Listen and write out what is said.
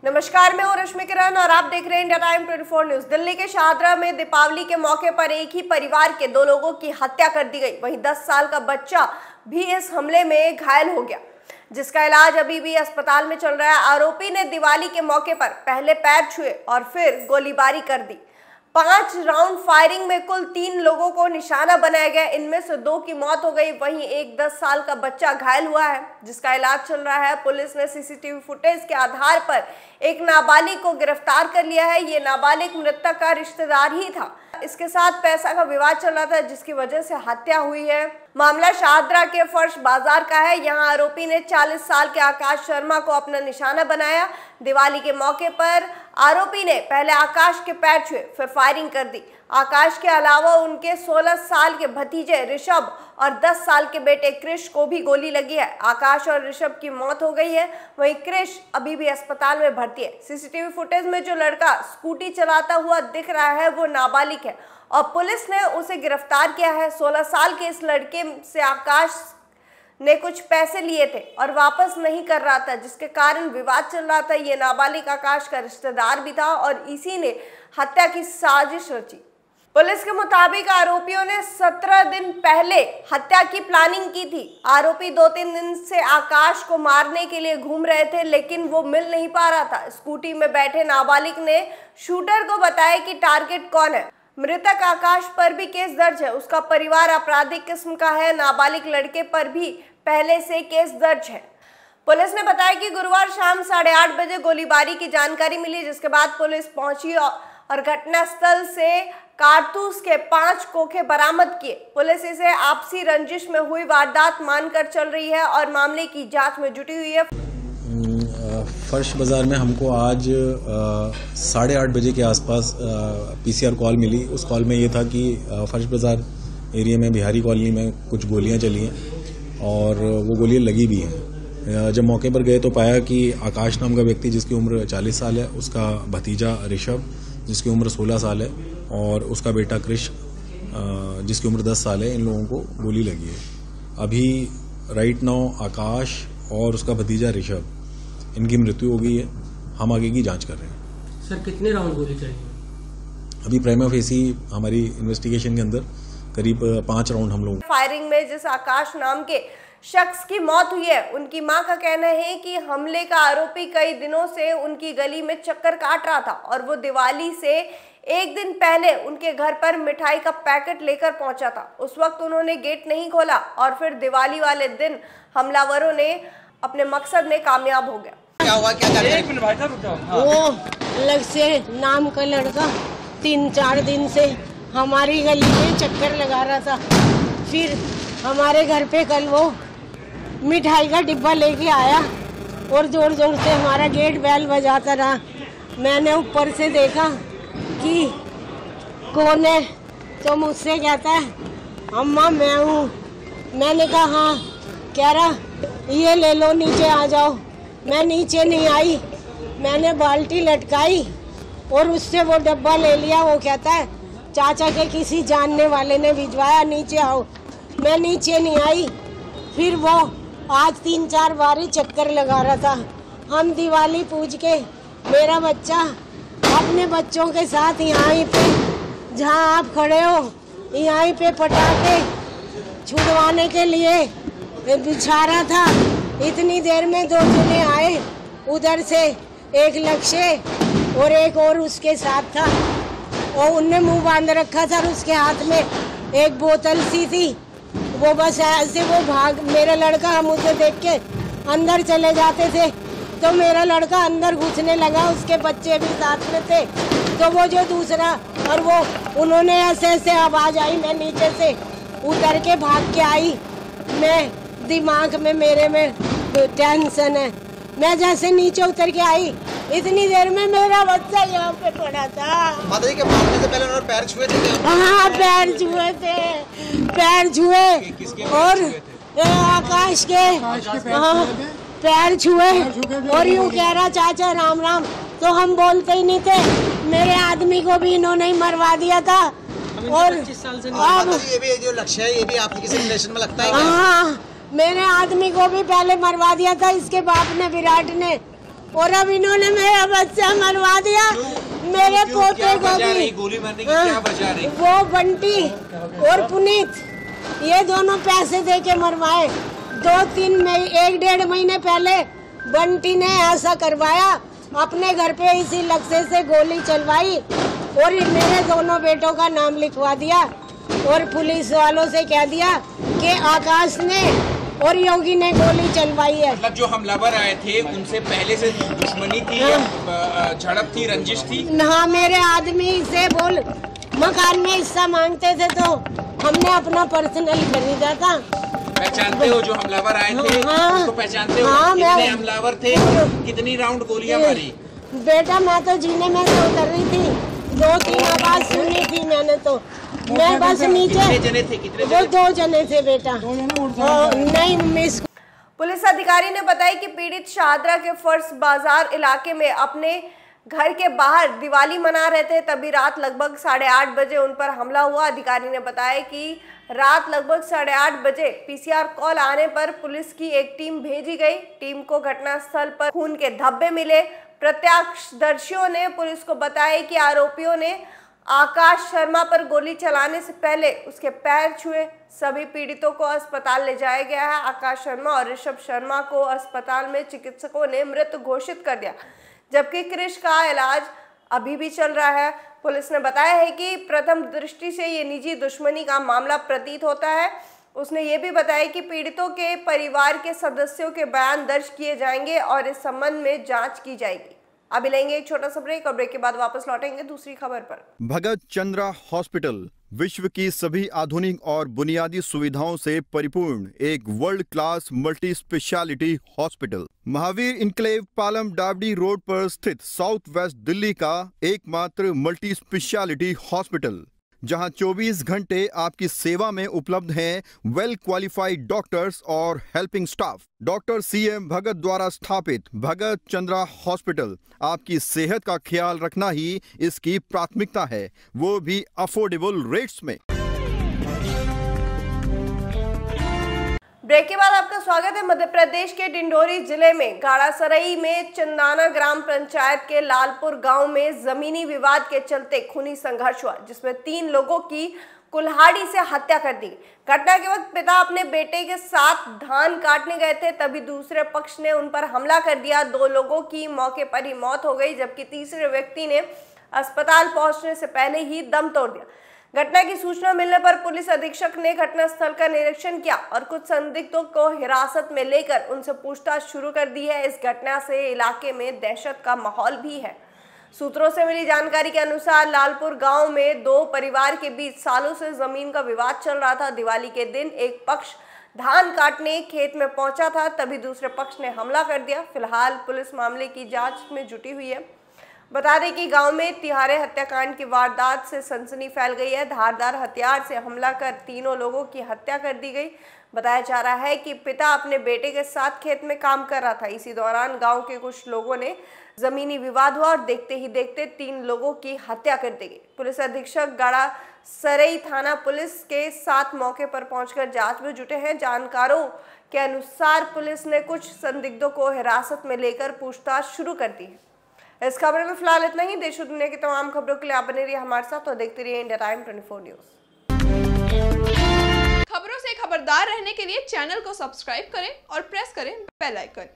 नमस्कार, मैं हूं रश्मि किरण और आप देख रहे हैं इंडिया टाइम 24 न्यूज। दिल्ली के शाहदरा में दीपावली के मौके पर एक ही परिवार के 2 लोगों की हत्या कर दी गई। वहीं 10 साल का बच्चा भी इस हमले में घायल हो गया, जिसका इलाज अभी भी अस्पताल में चल रहा है। आरोपी ने दिवाली के मौके पर पहले पैर छुए और फिर गोलीबारी कर दी। 5 राउंड फायरिंग में कुल 3 लोगों को निशाना बनाया गया। इनमें से 2 की मौत हो गई, वहीं एक 10 साल का बच्चा घायल हुआ है, जिसका इलाज चल रहा है। पुलिस ने सीसीटीवी फुटेज के आधार पर एक नाबालिग को गिरफ्तार कर लिया है। ये नाबालिग मृतक का रिश्तेदार ही था। इसके साथ पैसा का विवाद चल रहा था, जिसकी वजह से हत्या हुई है। मामला शाहदरा के फर्श बाजार का है। यहाँ आरोपी ने 40 साल के आकाश शर्मा को अपना निशाना बनाया। दिवाली के मौके पर आरोपी ने पहले आकाश के पैर छुए, फिर फायरिंग कर दी। आकाश के अलावा उनके 16 साल के भतीजे ऋषभ और 10 साल के बेटे कृष को भी गोली लगी है। आकाश और ऋषभ की मौत हो गई है, वहीं कृष अभी भी अस्पताल में भर्ती है। सीसीटीवी फुटेज में जो लड़का स्कूटी चलाता हुआ दिख रहा है वो नाबालिग है और पुलिस ने उसे गिरफ्तार किया है। 16 साल के इस लड़के से आकाश ने कुछ पैसे लिए थे और वापस नहीं कर रहा था, जिसके कारण विवाद चल रहा था। ये नाबालिग आकाश का रिश्तेदार भी था और इसी ने हत्या की साजिश रची। पुलिस के मुताबिक आरोपियों ने 17 दिन पहले हत्या की प्लानिंग की थी। आरोपी 2-3 दिन से आकाश को मारने के लिए घूम रहे थे, लेकिन वो मिल नहीं पा रहा था। स्कूटी में बैठे नाबालिग ने शूटर को बताया कि टारगेट कौन है। मृतक आकाश पर भी केस दर्ज है। उसका परिवार आपराधिक किस्म का है। नाबालिग लड़के पर भी पहले से केस दर्ज है। पुलिस ने बताया कि गुरुवार शाम 8:30 बजे गोलीबारी की जानकारी मिली, जिसके बाद पुलिस पहुंची और घटनास्थल से कारतूस के 5 खोखे बरामद किए। पुलिस इसे आपसी रंजिश में हुई वारदात मानकर चल रही है और मामले की जांच में जुटी हुई है। फर्श बाज़ार में हमको आज 8:30 बजे के आसपास पीसीआर कॉल मिली। उस कॉल में ये था कि फर्श बाज़ार एरिया में बिहारी कॉलोनी में कुछ गोलियां चली हैं और वो गोलियां लगी भी हैं। जब मौके पर गए तो पाया कि आकाश नाम का व्यक्ति, जिसकी उम्र 40 साल है, उसका भतीजा ऋषभ जिसकी उम्र 16 साल है और उसका बेटा कृष जिसकी उम्र 10 साल है, इन लोगों को गोली लगी है। अभी राइट नाउ आकाश और उसका भतीजा ऋषभ, इनकी मृत्यु हो गई है। हम आगे की जांच कर रहे हैं। सर, कितने राउंड गोली चली? अभी प्राइमा फेसी हमारी इन्वेस्टिगेशन के अंदर करीब 5 राउंड हम लोग। फायरिंग में जिस आकाश नाम के शख्स की मौत हुई है, उनकी मां का कहना है कि हमले का आरोपी कई दिनों से उनकी गली में चक्कर काट रहा था और वो दिवाली से एक दिन पहले उनके घर पर मिठाई का पैकेट लेकर पहुंचा था। उस वक्त उन्होंने गेट नहीं खोला और फिर दिवाली वाले दिन हमलावरों ने अपने मकसद में कामयाब हो गया। क्या हुआ, क्या एक मिनट भाई साहब, वो अलग से नाम का लड़का 3-4 दिन से हमारी गली में चक्कर लगा रहा था। फिर हमारे घर पे कल वो मिठाई का डिब्बा लेके आया और जोर जोर से हमारा गेट बेल बजाता रहा। मैंने ऊपर से देखा कि कौन है, तो मुझसे कहता है अम्मा मैं हूँ। मैंने कहा हाँ। कह रहा ये ले लो, नीचे आ जाओ। मैं नीचे नहीं आई, मैंने बाल्टी लटकाई और उससे वो डब्बा ले लिया। वो कहता है चाचा के किसी जानने वाले ने भिजवाया, नीचे आओ। मैं नीचे नहीं आई। फिर वो आज 3-4 बार ही चक्कर लगा रहा था। हम दिवाली पूज के मेरा बच्चा अपने बच्चों के साथ यहाँ पे जहाँ आप खड़े हो, यहाँ पे पटाखे छुड़वाने के लिए बिछा रहा था। इतनी देर में 2 जने आए उधर से, एक लक्ष्य और एक और उसके साथ था और उनने मुंह बांध रखा था और उसके हाथ में एक बोतल सी थी। वो बस ऐसे वो भाग, मेरा लड़का हम उसे देख के अंदर चले जाते थे तो मेरा लड़का अंदर घुसने लगा, उसके बच्चे भी साथ में थे। तो वो जो दूसरा और वो उन्होंने ऐसे ऐसे आवाज आई, मैं नीचे से उतर के भाग के आई। मैं दिमाग में मेरे में टेंशन है। मैं जैसे नीचे उतर के आई, इतनी देर में मेरा बच्चा यहाँ पे पड़ा था। माताजी के मारने से पहले उन्होंने पैर छुए थे? हाँ, पैर छुए थे, पैर छुए और आकाश के हाँ पैर छुए और यूँ कह रहा चाचा राम राम। तो हम बोलते ही नहीं थे। मेरे आदमी को भी इन्होंने ही मरवा दिया था। और अब ये भी जो लक्ष्य है, ये भी आपकी किसी रिलेशन में लगता है क्या? हाँ, मेरे आदमी को भी पहले मरवा दिया था इसके बाप ने, विराट ने। और अब इन्होंने मेरा बच्चा मरवा दिया। मेरे पोते को भी गोली मारने की क्या वजह रही? वो बंटी और पुनीत ये दोनों पैसे दे के मरवाए। 1-1.5 महीने पहले बंटी ने ऐसा करवाया, अपने घर पे इसी लक्ष्य से गोली चलवाई और मेरे दोनों बेटों का नाम लिखवा दिया और पुलिस वालों से कह दिया कि आकाश ने और योगी ने गोली चलवाई है। मतलब जो हमलावर आए थे उनसे पहले से दुश्मनी थी या झड़प थी, रंजिश थी? हाँ, मेरे आदमी से बोल मकान में हिस्सा मांगते थे तो हमने अपना पर्सनल खरीदा था। पहचानते हो जो हमलावर आए थे? हाँ, उसको पहचानते हो? हाँ, कितने हमलावर थे? कितनी राउंड गोलियां मारी? बेटा मैं तो जीने में से उतर रही थी, 2-3 आवाज सुनी थी मैंने तो। मैं बस नीचे। कितने जने थे? वो 2 जने थे बेटा। नहीं मिस। पुलिस अधिकारी ने बताया कि पीड़ित शाहदरा के फर्श बाजार इलाके में अपने घर के बाहर दिवाली मना रहे थे, तभी रात लगभग 8:30 बजे उन पर हमला हुआ। अधिकारी ने बताया कि रात लगभग 8:30 बजे पीसीआर कॉल आने पर पुलिस की एक टीम भेजी गई। टीम को घटनास्थल पर खून के धब्बे मिले। प्रत्यक्षदर्शियों ने पुलिस को बताया कि आरोपियों ने आकाश शर्मा पर गोली चलाने से पहले उसके पैर छुए। सभी पीड़ितों को अस्पताल ले जाया गया है। आकाश शर्मा और ऋषभ शर्मा को अस्पताल में चिकित्सकों ने मृत घोषित कर दिया, जबकि क्रिश का इलाज अभी भी चल रहा है। पुलिस ने बताया है कि प्रथम दृष्टि से ये निजी दुश्मनी का मामला प्रतीत होता है। उसने ये भी बताया कि पीड़ितों के परिवार के सदस्यों के बयान दर्ज किए जाएंगे और इस संबंध में जांच की जाएगी। अभी लेंगे एक छोटा सा ब्रेक और ब्रेक के बाद वापस लौटेंगे दूसरी खबर पर। भगत चंद्रा हॉस्पिटल विश्व की सभी आधुनिक और बुनियादी सुविधाओं से परिपूर्ण एक world class multi speciality hospital Mahavir enclave Palam Dabri road पर स्थित साउथ वेस्ट दिल्ली का एकमात्र मल्टी स्पेशलिटी हॉस्पिटल, जहां 24 घंटे आपकी सेवा में उपलब्ध हैं वेल क्वालिफाइड डॉक्टर्स और हेल्पिंग स्टाफ। डॉक्टर CM भगत द्वारा स्थापित भगत चंद्रा हॉस्पिटल आपकी सेहत का ख्याल रखना ही इसकी प्राथमिकता है, वो भी अफोर्डेबल रेट्स में। ब्रेक के बाद आपका स्वागत है। मध्य प्रदेश के डिंडोरी जिले में गाड़ासरई में चंदाना ग्राम पंचायत के लालपुर गांव में जमीनी विवाद के चलते खूनी संघर्ष हुआ, जिसमें 3 लोगों की कुल्हाड़ी से हत्या कर दी। घटना के वक्त पिता अपने बेटे के साथ धान काटने गए थे, तभी दूसरे पक्ष ने उन पर हमला कर दिया। 2 लोगों की मौके पर ही मौत हो गई, जबकि तीसरे व्यक्ति ने अस्पताल पहुंचने से पहले ही दम तोड़ दिया। घटना की सूचना मिलने पर पुलिस अधीक्षक ने घटनास्थल का निरीक्षण किया और कुछ संदिग्धों को हिरासत में लेकर उनसे पूछताछ शुरू कर दी है। इस घटना से इलाके में दहशत का माहौल भी है। सूत्रों से मिली जानकारी के अनुसार लालपुर गांव में 2 परिवार के बीच सालों से जमीन का विवाद चल रहा था। दिवाली के दिन एक पक्ष धान काटने खेत में पहुंचा था, तभी दूसरे पक्ष ने हमला कर दिया। फिलहाल पुलिस मामले की जांच में जुटी हुई है। बता दें कि गांव में तिहारे हत्याकांड की वारदात से सनसनी फैल गई है। धारदार हथियार से हमला कर 3 लोगों की हत्या कर दी गई। बताया जा रहा है कि पिता अपने बेटे के साथ खेत में काम कर रहा था। इसी दौरान गांव के कुछ लोगों ने जमीनी विवाद हुआ और देखते ही देखते 3 लोगों की हत्या कर दी गई। पुलिस अधीक्षक गाड़ासरई थाना पुलिस के साथ मौके पर पहुंचकर जांच में जुटे हैं। जानकारों के अनुसार पुलिस ने कुछ संदिग्धों को हिरासत में लेकर पूछताछ शुरू कर दी है। इस खबर में फिलहाल इतना ही। देश और दुनिया की तमाम खबरों के लिए आप बने रहिए हमारे साथ और देखते रहिए इंडिया टाइम 24 न्यूज। खबरों से खबरदार रहने के लिए चैनल को सब्सक्राइब करें और प्रेस करें बेल आइकन।